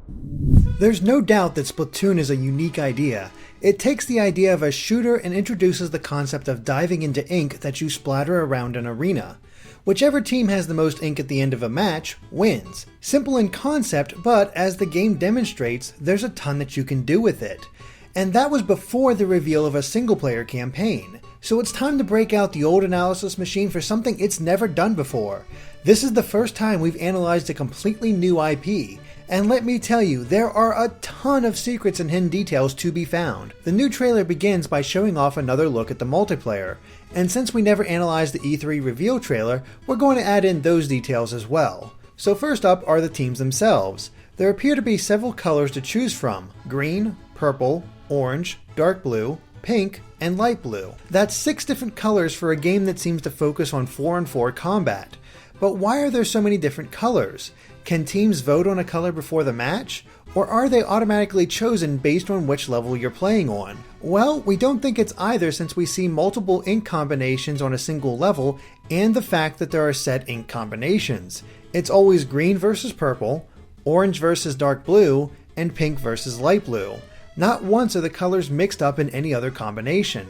There's no doubt that Splatoon is a unique idea. It takes the idea of a shooter and introduces the concept of diving into ink that you splatter around an arena. Whichever team has the most ink at the end of a match wins. Simple in concept, but as the game demonstrates, there's a ton that you can do with it. And that was before the reveal of a single-player campaign. So it's time to break out the old analysis machine for something it's never done before. This is the first time we've analyzed a completely new IP. And let me tell you, there are a ton of secrets and hidden details to be found. The new trailer begins by showing off another look at the multiplayer, and since we never analyzed the E3 reveal trailer, we're going to add in those details as well. So first up are the teams themselves. There appear to be several colors to choose from: green, purple, orange, dark blue, pink, and light blue. That's 6 different colors for a game that seems to focus on 4-on-4 combat. But why are there so many different colors? Can teams vote on a color before the match? Or are they automatically chosen based on which level you're playing on? Well, we don't think it's either, since we see multiple ink combinations on a single level and the fact that there are set ink combinations. It's always green versus purple, orange versus dark blue, and pink versus light blue. Not once are the colors mixed up in any other combination.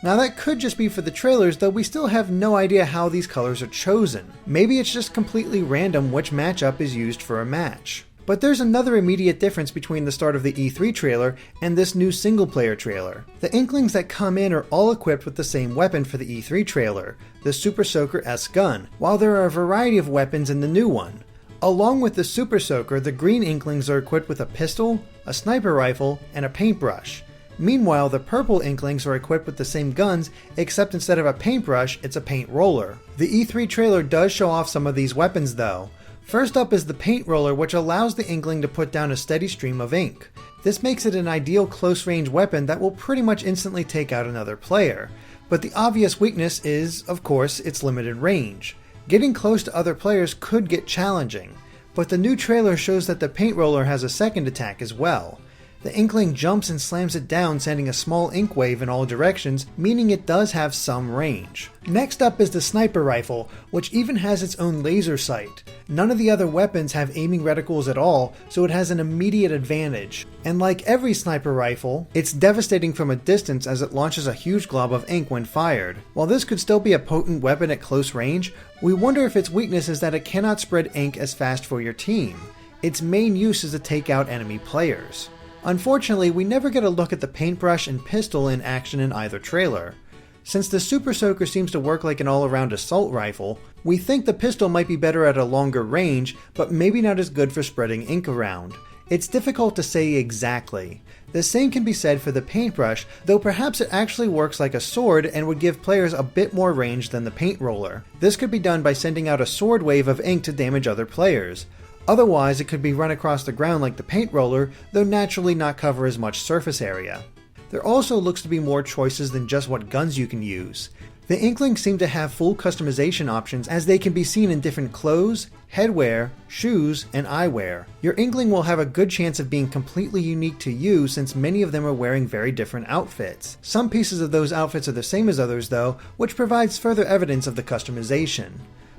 Now that could just be for the trailers, though we still have no idea how these colors are chosen. Maybe it's just completely random which matchup is used for a match. But there's another immediate difference between the start of the E3 trailer and this new single-player trailer. The Inklings that come in are all equipped with the same weapon for the E3 trailer, the Super Soaker S gun, while there are a variety of weapons in the new one. Along with the Super Soaker, the green Inklings are equipped with a pistol, a sniper rifle, and a paintbrush. Meanwhile, the purple Inklings are equipped with the same guns, except instead of a paintbrush, it's a paint roller. The E3 trailer does show off some of these weapons though. First up is the paint roller, which allows the Inkling to put down a steady stream of ink. This makes it an ideal close-range weapon that will pretty much instantly take out another player. But the obvious weakness is, of course, its limited range. Getting close to other players could get challenging, but the new trailer shows that the paint roller has a second attack as well. The Inkling jumps and slams it down, sending a small ink wave in all directions, meaning it does have some range. Next up is the sniper rifle, which even has its own laser sight. None of the other weapons have aiming reticles at all, so it has an immediate advantage. And like every sniper rifle, it's devastating from a distance as it launches a huge glob of ink when fired. While this could still be a potent weapon at close range, we wonder if its weakness is that it cannot spread ink as fast for your team. Its main use is to take out enemy players. Unfortunately, we never get a look at the paintbrush and pistol in action in either trailer. Since the Super Soaker seems to work like an all-around assault rifle, we think the pistol might be better at a longer range, but maybe not as good for spreading ink around. It's difficult to say exactly. The same can be said for the paintbrush, though perhaps it actually works like a sword and would give players a bit more range than the paint roller. This could be done by sending out a sword wave of ink to damage other players. Otherwise, it could be run across the ground like the paint roller, though naturally not cover as much surface area. There also looks to be more choices than just what guns you can use. The Inklings seem to have full customization options, as they can be seen in different clothes, headwear, shoes, and eyewear. Your Inkling will have a good chance of being completely unique to you, since many of them are wearing very different outfits. Some pieces of those outfits are the same as others though, which provides further evidence of the customization.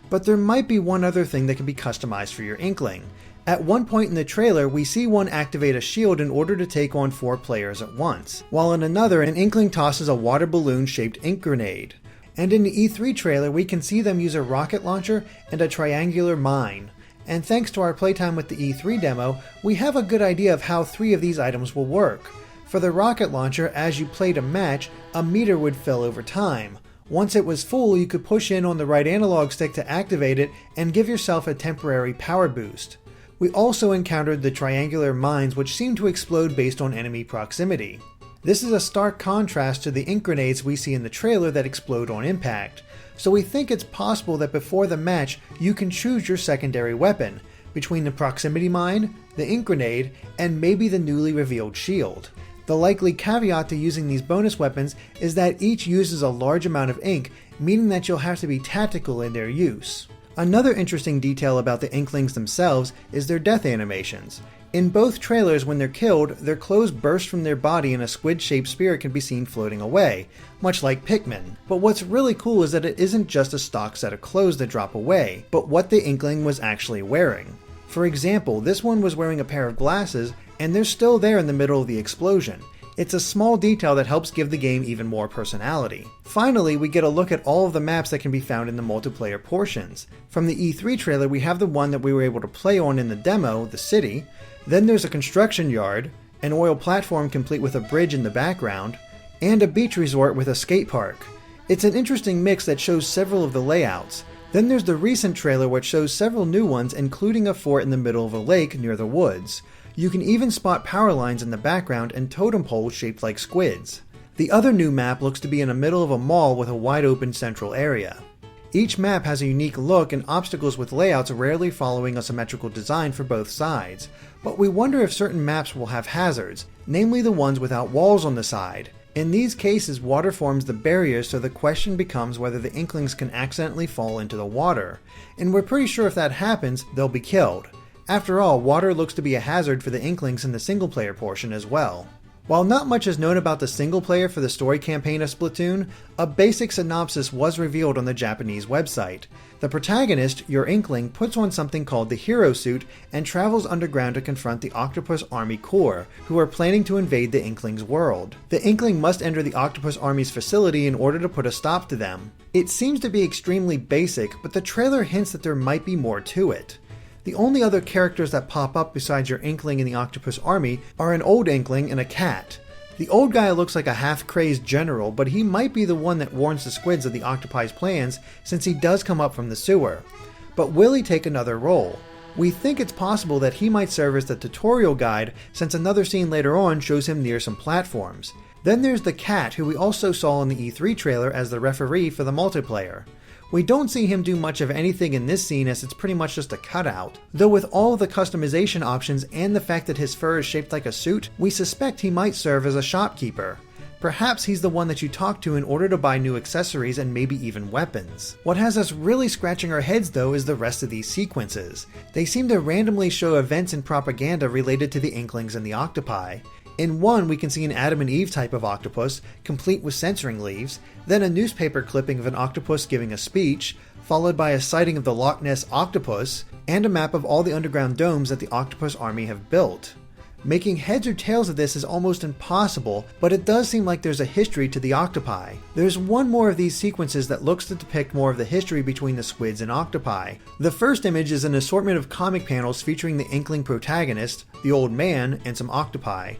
But there might be one other thing that can be customized for your Inkling. At one point in the trailer, we see one activate a shield in order to take on 4 players at once, while in another, an Inkling tosses a water balloon-shaped ink grenade. And in the E3 trailer, we can see them use a rocket launcher and a triangular mine. And thanks to our playtime with the E3 demo, we have a good idea of how 3 of these items will work. For the rocket launcher, as you played a match, a meter would fill over time. Once it was full, you could push in on the right analog stick to activate it and give yourself a temporary power boost. We also encountered the triangular mines, which seem to explode based on enemy proximity. This is a stark contrast to the ink grenades we see in the trailer that explode on impact, so we think it's possible that before the match you can choose your secondary weapon, between the proximity mine, the ink grenade, and maybe the newly revealed shield. The likely caveat to using these bonus weapons is that each uses a large amount of ink, meaning that you'll have to be tactical in their use. Another interesting detail about the Inklings themselves is their death animations. In both trailers, when they're killed, their clothes burst from their body and a squid-shaped spirit can be seen floating away, much like Pikmin. But what's really cool is that it isn't just a stock set of clothes that drop away, but what the Inkling was actually wearing. For example, this one was wearing a pair of glasses, and they're still there in the middle of the explosion. It's a small detail that helps give the game even more personality. Finally, we get a look at all of the maps that can be found in the multiplayer portions. From the E3 trailer, we have the one that we were able to play on in the demo, the city. Then there's a construction yard, an oil platform complete with a bridge in the background, and a beach resort with a skate park. It's an interesting mix that shows several of the layouts. Then there's the recent trailer which shows several new ones, including a fort in the middle of a lake near the woods. You can even spot power lines in the background and totem poles shaped like squids. The other new map looks to be in the middle of a mall with a wide open central area. Each map has a unique look and obstacles with layouts rarely following a symmetrical design for both sides, but we wonder if certain maps will have hazards, namely the ones without walls on the side. In these cases, water forms the barriers, so the question becomes whether the Inklings can accidentally fall into the water, and we're pretty sure if that happens, they'll be killed. After all, water looks to be a hazard for the Inklings in the single-player portion as well. While not much is known about the single-player for the story campaign of Splatoon, a basic synopsis was revealed on the Japanese website. The protagonist, your Inkling, puts on something called the Hero Suit and travels underground to confront the Octopus Army Corps, who are planning to invade the Inkling's world. The Inkling must enter the Octopus Army's facility in order to put a stop to them. It seems to be extremely basic, but the trailer hints that there might be more to it. The only other characters that pop up besides your Inkling in the Octopus Army are an old Inkling and a cat. The old guy looks like a half-crazed general, but he might be the one that warns the squids of the octopi's plans since he does come up from the sewer. But will he take another role? We think it's possible that he might serve as the tutorial guide since another scene later on shows him near some platforms. Then there's the cat, who we also saw in the E3 trailer as the referee for the multiplayer. We don't see him do much of anything in this scene as it's pretty much just a cutout, though with all of the customization options and the fact that his fur is shaped like a suit, we suspect he might serve as a shopkeeper. Perhaps he's the one that you talk to in order to buy new accessories and maybe even weapons. What has us really scratching our heads though is the rest of these sequences. They seem to randomly show events and propaganda related to the Inklings and the octopi. In one, we can see an Adam and Eve type of octopus, complete with censoring leaves, then a newspaper clipping of an octopus giving a speech, followed by a sighting of the Loch Ness octopus, and a map of all the underground domes that the Octopus Army have built. Making heads or tails of this is almost impossible, but it does seem like there's a history to the octopi. There's one more of these sequences that looks to depict more of the history between the squids and octopi. The first image is an assortment of comic panels featuring the Inkling protagonist, the old man, and some octopi.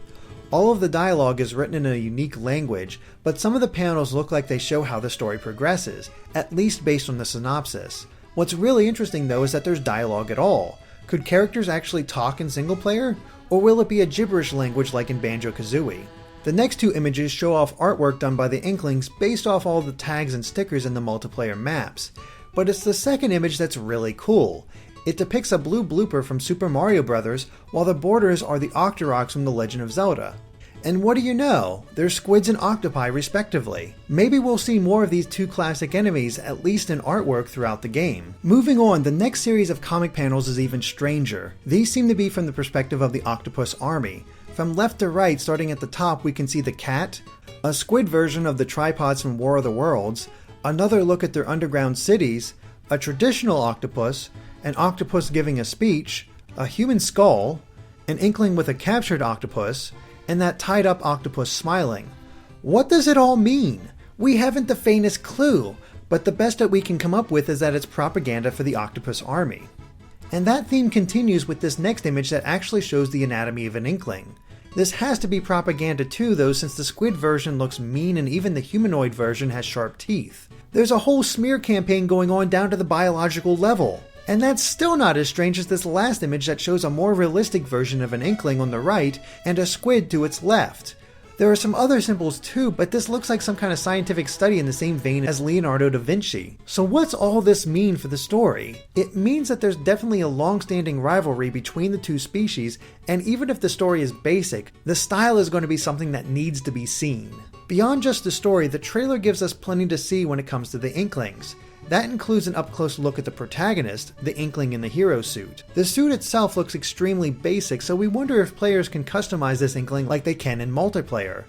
All of the dialogue is written in a unique language, but some of the panels look like they show how the story progresses, at least based on the synopsis. What's really interesting though is that there's dialogue at all. Could characters actually talk in single player? Or will it be a gibberish language like in Banjo-Kazooie? The next two images show off artwork done by the Inklings based off all the tags and stickers in the multiplayer maps. But it's the second image that's really cool. It depicts a blue blooper from Super Mario Bros., while the borders are the Octoroks from The Legend of Zelda. And what do you know? They're squids and octopi respectively. Maybe we'll see more of these two classic enemies, at least in artwork throughout the game. Moving on, the next series of comic panels is even stranger. These seem to be from the perspective of the Octopus Army. From left to right, starting at the top, we can see the cat, a squid version of the tripods from War of the Worlds, another look at their underground cities, a traditional octopus, an octopus giving a speech, a human skull, an Inkling with a captured octopus, and that tied-up octopus smiling. What does it all mean? We haven't the faintest clue, but the best that we can come up with is that it's propaganda for the Octopus Army. And that theme continues with this next image that actually shows the anatomy of an Inkling. This has to be propaganda too though, since the squid version looks mean and even the humanoid version has sharp teeth. There's a whole smear campaign going on down to the biological level. And that's still not as strange as this last image that shows a more realistic version of an Inkling on the right and a squid to its left. There are some other symbols too, but this looks like some kind of scientific study in the same vein as Leonardo da Vinci. So what's all this mean for the story? It means that there's definitely a long-standing rivalry between the two species, and even if the story is basic, the style is going to be something that needs to be seen. Beyond just the story, the trailer gives us plenty to see when it comes to the Inklings. That includes an up-close look at the protagonist, the Inkling in the hero suit. The suit itself looks extremely basic, so we wonder if players can customize this Inkling like they can in multiplayer.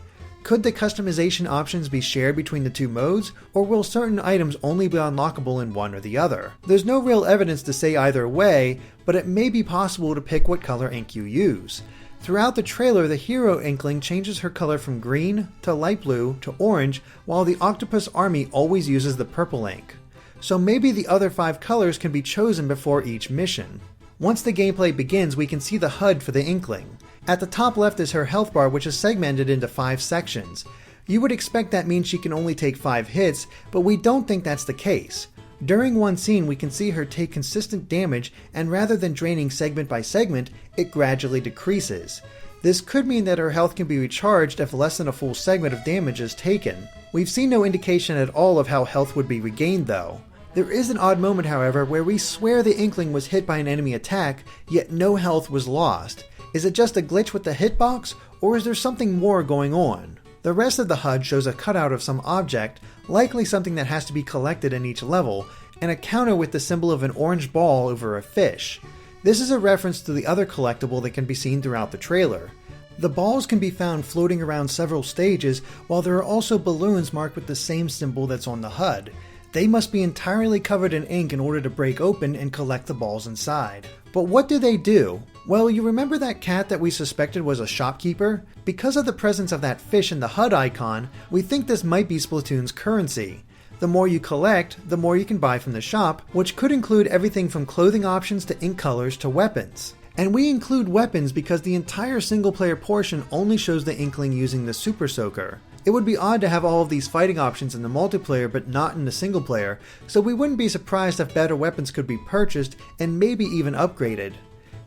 Could the customization options be shared between the two modes, or will certain items only be unlockable in one or the other? There's no real evidence to say either way, but it may be possible to pick what color ink you use. Throughout the trailer, the hero Inkling changes her color from green to light blue to orange, while the Octopus Army always uses the purple ink. So maybe the other 5 colors can be chosen before each mission. Once the gameplay begins, we can see the HUD for the Inkling. At the top left is her health bar, which is segmented into 5 sections. You would expect that means she can only take 5 hits, but we don't think that's the case. During one scene, we can see her take consistent damage, and rather than draining segment by segment, it gradually decreases. This could mean that her health can be recharged if less than a full segment of damage is taken. We've seen no indication at all of how health would be regained though. There is an odd moment, however, where we swear the Inkling was hit by an enemy attack, yet no health was lost. Is it just a glitch with the hitbox, or is there something more going on? The rest of the HUD shows a cutout of some object, likely something that has to be collected in each level, and a counter with the symbol of an orange ball over a fish. This is a reference to the other collectible that can be seen throughout the trailer. The balls can be found floating around several stages, while there are also balloons marked with the same symbol that's on the HUD. They must be entirely covered in ink in order to break open and collect the balls inside. But what do they do? Well, you remember that cat that we suspected was a shopkeeper? Because of the presence of that fish in the HUD icon, we think this might be Splatoon's currency. The more you collect, the more you can buy from the shop, which could include everything from clothing options to ink colors to weapons. And we include weapons because the entire single-player portion only shows the Inkling using the Super Soaker. It would be odd to have all of these fighting options in the multiplayer but not in the single player, so we wouldn't be surprised if better weapons could be purchased and maybe even upgraded.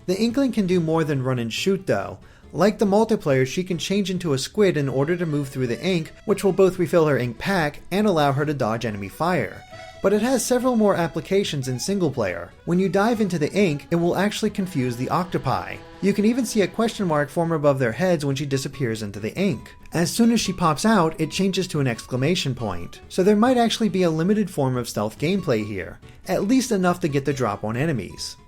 The Inkling can do more than run and shoot though. Like the multiplayer, she can change into a squid in order to move through the ink, which will both refill her ink pack and allow her to dodge enemy fire. But it has several more applications in single player. When you dive into the ink, it will actually confuse the octopi. You can even see a question mark form above their heads when she disappears into the ink. As soon as she pops out, it changes to an exclamation point. So there might actually be a limited form of stealth gameplay here, at least enough to get the drop on enemies.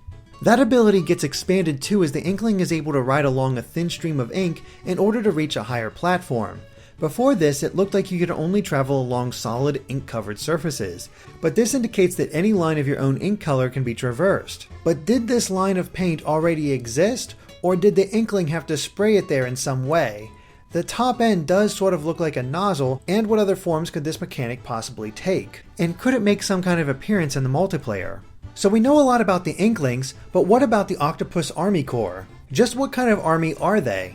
That ability gets expanded too as the Inkling is able to ride along a thin stream of ink in order to reach a higher platform. Before this, it looked like you could only travel along solid ink-covered surfaces, but this indicates that any line of your own ink color can be traversed. But did this line of paint already exist, or did the Inkling have to spray it there in some way? The top end does sort of look like a nozzle, and what other forms could this mechanic possibly take? And could it make some kind of appearance in the multiplayer? So we know a lot about the Inklings, but what about the Octopus Army Corps? Just what kind of army are they?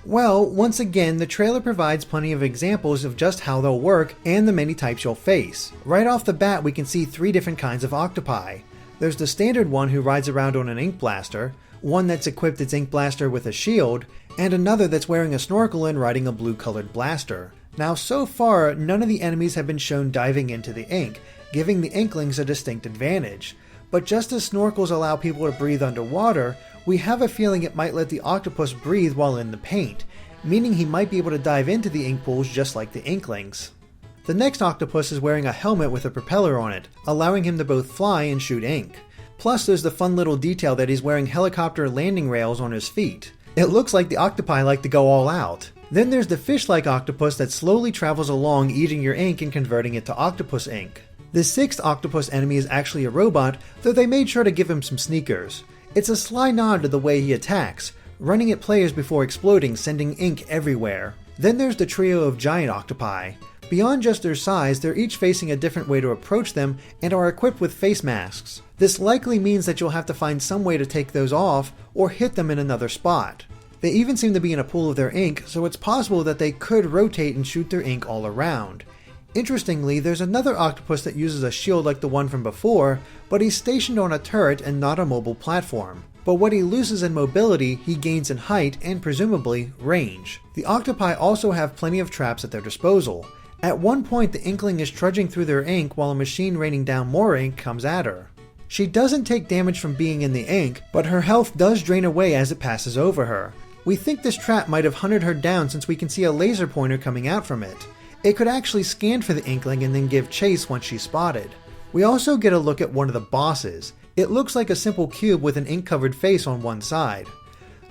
Well, once again, the trailer provides plenty of examples of just how they'll work and the many types you'll face. Right off the bat, we can see 3 different kinds of octopi. There's the standard one who rides around on an ink blaster, one that's equipped its ink blaster with a shield, and another that's wearing a snorkel and riding a blue-colored blaster. Now, so far, none of the enemies have been shown diving into the ink, giving the Inklings a distinct advantage. But just as snorkels allow people to breathe underwater, we have a feeling it might let the octopus breathe while in the paint, meaning he might be able to dive into the ink pools just like the Inklings. The next octopus is wearing a helmet with a propeller on it, allowing him to both fly and shoot ink. Plus there's the fun little detail that he's wearing helicopter landing rails on his feet. It looks like the octopi like to go all out. Then there's the fish-like octopus that slowly travels along eating your ink and converting it to octopus ink. The 6th octopus enemy is actually a robot, though they made sure to give him some sneakers. It's a sly nod to the way he attacks, running at players before exploding, sending ink everywhere. Then there's the trio of giant octopi. Beyond just their size, they're each facing a different way to approach them and are equipped with face masks. This likely means that you'll have to find some way to take those off or hit them in another spot. They even seem to be in a pool of their ink, so it's possible that they could rotate and shoot their ink all around. Interestingly, there's another octopus that uses a shield like the one from before, but he's stationed on a turret and not a mobile platform. But what he loses in mobility, he gains in height and presumably range. The octopi also have plenty of traps at their disposal. At one point, the Inkling is trudging through their ink while a machine raining down more ink comes at her. She doesn't take damage from being in the ink, but her health does drain away as it passes over her. We think this trap might have hunted her down since we can see a laser pointer coming out from it. It could actually scan for the Inkling and then give chase once she's spotted. We also get a look at one of the bosses. It looks like a simple cube with an ink-covered face on one side.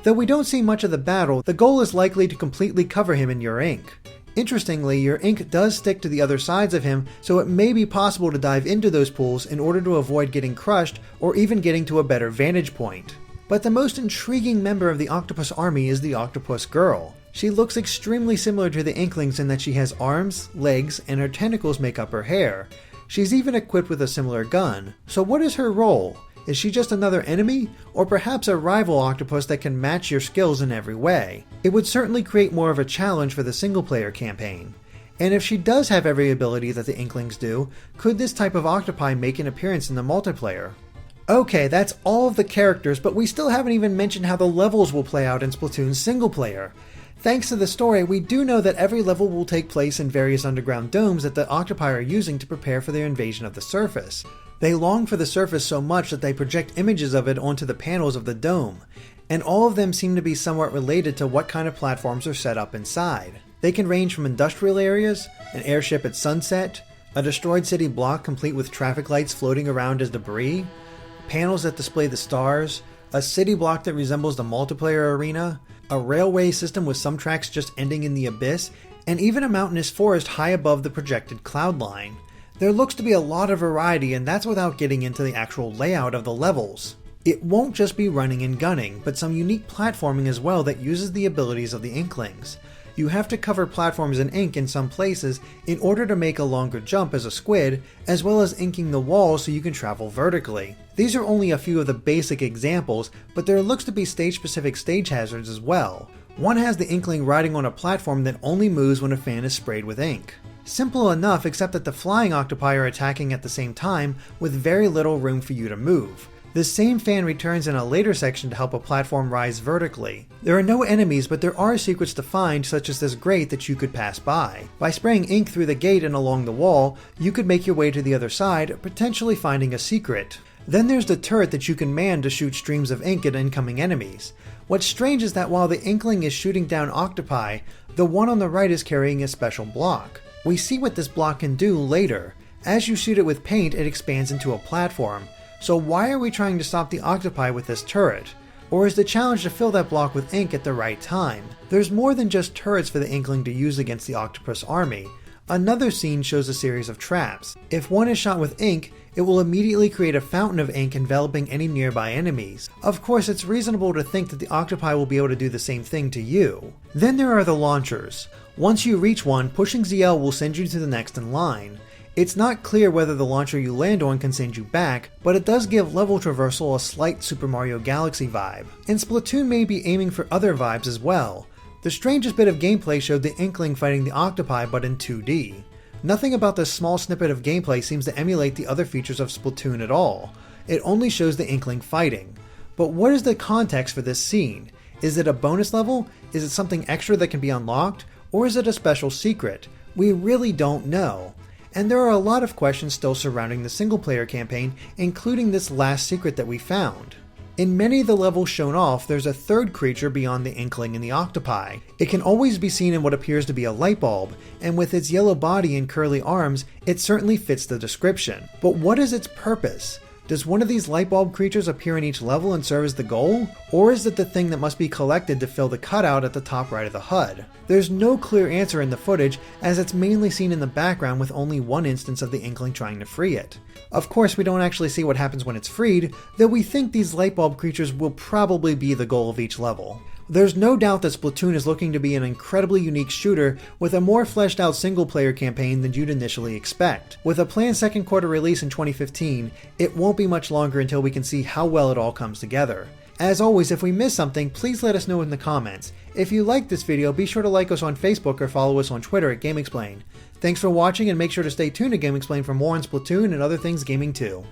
Though we don't see much of the battle, the goal is likely to completely cover him in your ink. Interestingly, your ink does stick to the other sides of him, so it may be possible to dive into those pools in order to avoid getting crushed or even getting to a better vantage point. But the most intriguing member of the Octopus Army is the Octopus Girl. She looks extremely similar to the Inklings in that she has arms, legs, and her tentacles make up her hair. She's even equipped with a similar gun. So what is her role? Is she just another enemy? Or perhaps a rival octopus that can match your skills in every way? It would certainly create more of a challenge for the single-player campaign. And if she does have every ability that the Inklings do, could this type of octopi make an appearance in the multiplayer? Okay, that's all of the characters, but we still haven't even mentioned how the levels will play out in Splatoon's single player. Thanks to the story, we do know that every level will take place in various underground domes that the octopi are using to prepare for their invasion of the surface. They long for the surface so much that they project images of it onto the panels of the dome, and all of them seem to be somewhat related to what kind of platforms are set up inside. They can range from industrial areas, an airship at sunset, a destroyed city block complete with traffic lights floating around as debris, panels that display the stars, a city block that resembles the multiplayer arena, a railway system with some tracks just ending in the abyss, and even a mountainous forest high above the projected cloud line. There looks to be a lot of variety, and that's without getting into the actual layout of the levels. It won't just be running and gunning, but some unique platforming as well that uses the abilities of the Inklings. You have to cover platforms in ink in some places in order to make a longer jump as a squid, as well as inking the walls so you can travel vertically. These are only a few of the basic examples, but there looks to be stage-specific stage hazards as well. One has the Inkling riding on a platform that only moves when a fan is sprayed with ink. Simple enough, except that the flying octopi are attacking at the same time with very little room for you to move. The same fan returns in a later section to help a platform rise vertically. There are no enemies, but there are secrets to find, such as this grate that you could pass by. By spraying ink through the gate and along the wall, you could make your way to the other side, potentially finding a secret. Then there's the turret that you can man to shoot streams of ink at incoming enemies. What's strange is that while the Inkling is shooting down octopi, the one on the right is carrying a special block. We see what this block can do later. As you shoot it with paint, it expands into a platform. So why are we trying to stop the octopi with this turret? Or is the challenge to fill that block with ink at the right time? There's more than just turrets for the Inkling to use against the Octopus Army. Another scene shows a series of traps. If one is shot with ink, it will immediately create a fountain of ink enveloping any nearby enemies. Of course, it's reasonable to think that the octopi will be able to do the same thing to you. Then there are the launchers. Once you reach one, pushing ZL will send you to the next in line. It's not clear whether the launcher you land on can send you back, but it does give level traversal a slight Super Mario Galaxy vibe. And Splatoon may be aiming for other vibes as well. The strangest bit of gameplay showed the Inkling fighting the octopi but in 2D. Nothing about this small snippet of gameplay seems to emulate the other features of Splatoon at all. It only shows the Inkling fighting. But what is the context for this scene? Is it a bonus level? Is it something extra that can be unlocked? Or is it a special secret? We really don't know. And there are a lot of questions still surrounding the single-player campaign, including this last secret that we found. In many of the levels shown off, there's a third creature beyond the Inkling and the octopi. It can always be seen in what appears to be a light bulb, and with its yellow body and curly arms, it certainly fits the description. But what is its purpose? Does one of these light bulb creatures appear in each level and serve as the goal? Or is it the thing that must be collected to fill the cutout at the top right of the HUD? There's no clear answer in the footage, as it's mainly seen in the background with only one instance of the Inkling trying to free it. Of course, we don't actually see what happens when it's freed, though we think these light bulb creatures will probably be the goal of each level. There's no doubt that Splatoon is looking to be an incredibly unique shooter with a more fleshed out single player campaign than you'd initially expect. With a planned second quarter release in 2015, it won't be much longer until we can see how well it all comes together. As always, if we missed something, please let us know in the comments. If you liked this video, be sure to like us on Facebook or follow us on Twitter at GameXplain. Thanks for watching, and make sure to stay tuned to GameXplain for more on Splatoon and other things gaming too.